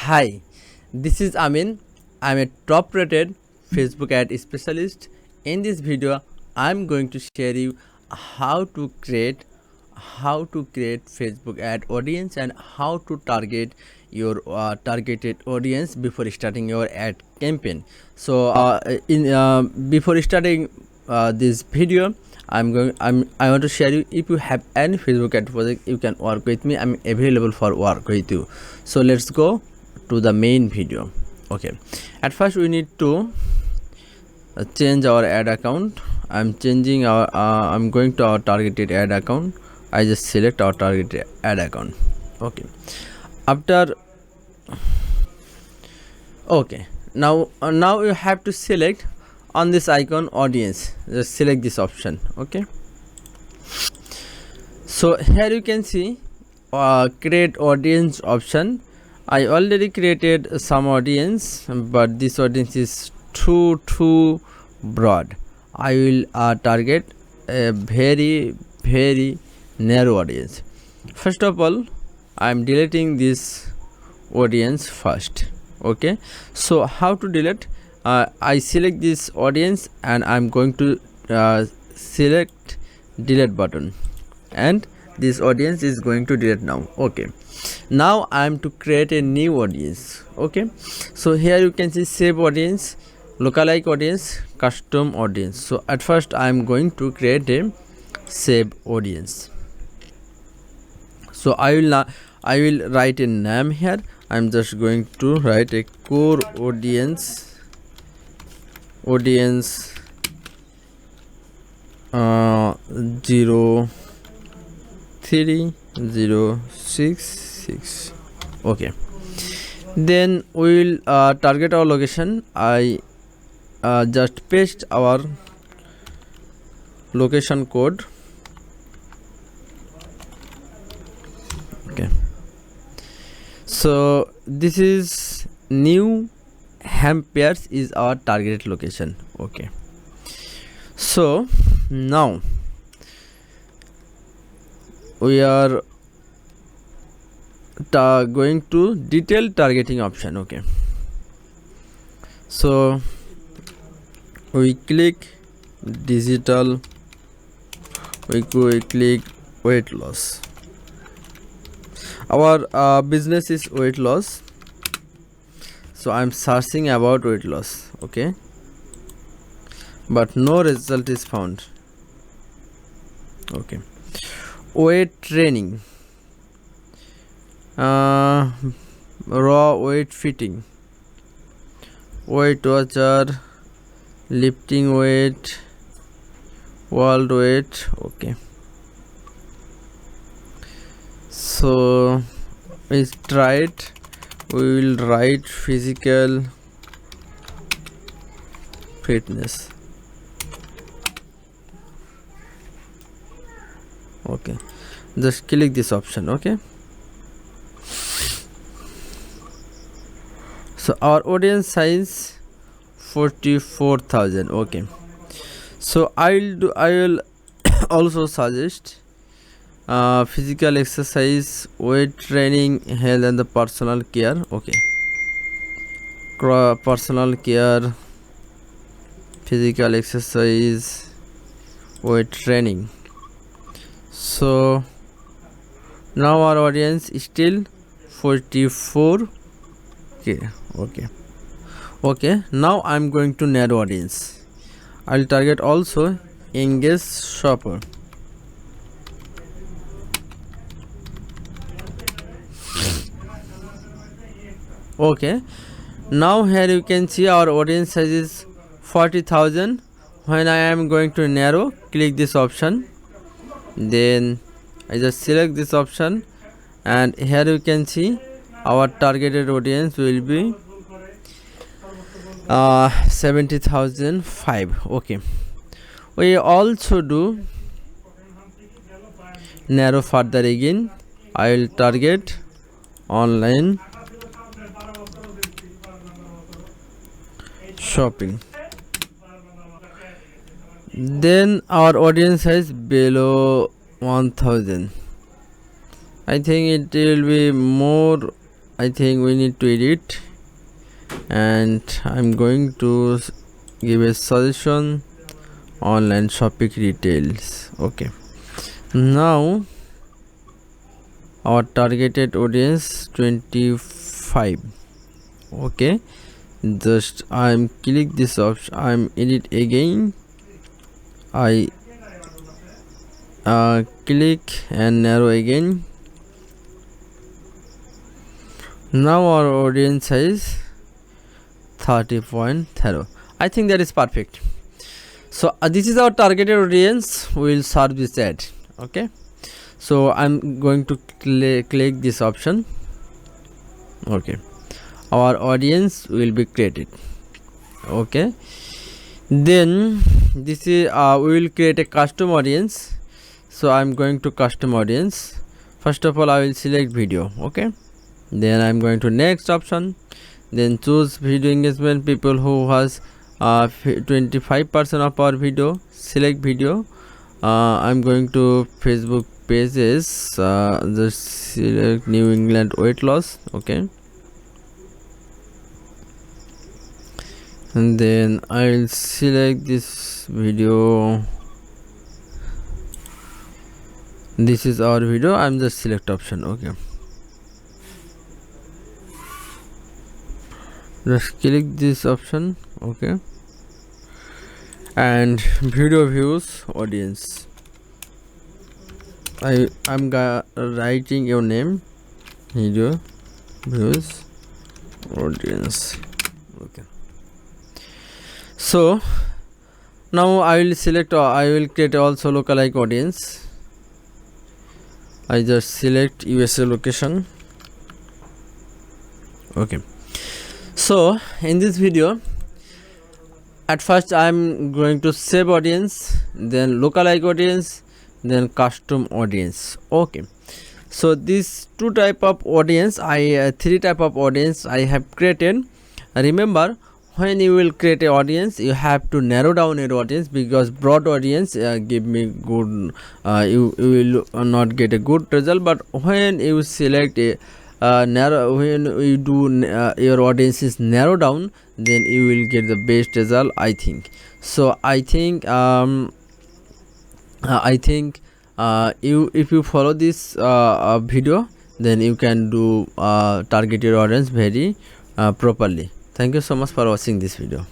Hi, this is Amin. I'm a top rated Facebook ad specialist. In this video, I'm going to share you how to create Facebook ad audience and how to target your targeted audience before starting your ad campaign. So in before starting this video, I want to share you, if you have any Facebook ad project, you can work with me. I'm available for work with you. So let's go to the main video. Okay, at first we need to change our ad account. I'm going to our targeted ad account. I just select our targeted ad account. Okay, after now you have to select on this icon audience. Just select this option. Okay, so here you can see create audience option. I already created some audience, but this audience is too broad. I will target a very narrow audience. First of all, I am deleting this audience first. Okay, so how to delete? I select this audience and I'm going to select delete button, and this audience is going to delete now. Okay, now I am to create a new audience. Okay, so here you can see save audience, lookalike audience, custom audience. So at first I am going to create a save audience. So I will write a name here. I'm just going to write a core audience 03066. Okay, then we will target our location. I just paste our location code. Okay, so this is New Hampshire is our targeted location. Okay, so now we are going to detailed targeting option. Okay, so we click digital, we click weight loss. Our business is weight loss, so I'm searching about weight loss. Okay, but no result is found. Okay, weight training, raw weight fitting, weight watcher, lifting weight, world weight. Okay, so we tried. We will write physical fitness. Okay, just click this option. Okay, so our audience size 44,000. Okay, so I will also suggest physical exercise, weight training, health and the personal care. Okay, personal care, physical exercise, weight training. So now our audience is still 44. Okay, now I'm going to narrow audience. I'll target also engaged shopper. Okay, now here you can see our audience size is 40,000. When I am going to narrow, click this option, then I just select this option, and here you can see our targeted audience will be 70,005. Okay, we also do narrow further again. I will target online shopping. Then our audience size below 1000. I think it will be more I think we need to edit, and I'm going to give a suggestion online shopping details. Okay, now our targeted audience 25. Okay, just I'm click this option, I'm edit again, I click and narrow again. Now our audience size 30.0. I think that is perfect. So this is our targeted audience. We will serve this ad. Okay, so I'm going to click this option. Okay, our audience will be created. Okay, then this is we will create a custom audience. So I'm going to custom audience. First of all, I will select video. Okay, then I'm going to next option, then choose video engagement, people who has 25% of our video, select video. I'm going to Facebook pages, just select New England weight loss. Okay, and then I'll select this video. This is our video. I'm just select option. Okay, just click this option. Okay, and video views audience, I'm writing your name, video views audience. Okay, so now I will select, I will create also lookalike audience. I just select USA location. Okay, so in this video, at first I'm going to save audience, then lookalike audience, then custom audience. Okay, so these two type of audience, three type of audience I have created. Remember, when you will create a audience, you have to narrow down your audience, because broad audience give me good, you will not get a good result. But when you select a narrow, when you do your audience is narrow down, then you will get the best result, I think. So I think you, if you follow this video, then you can do target your audience very properly. Thank you so much for watching this video.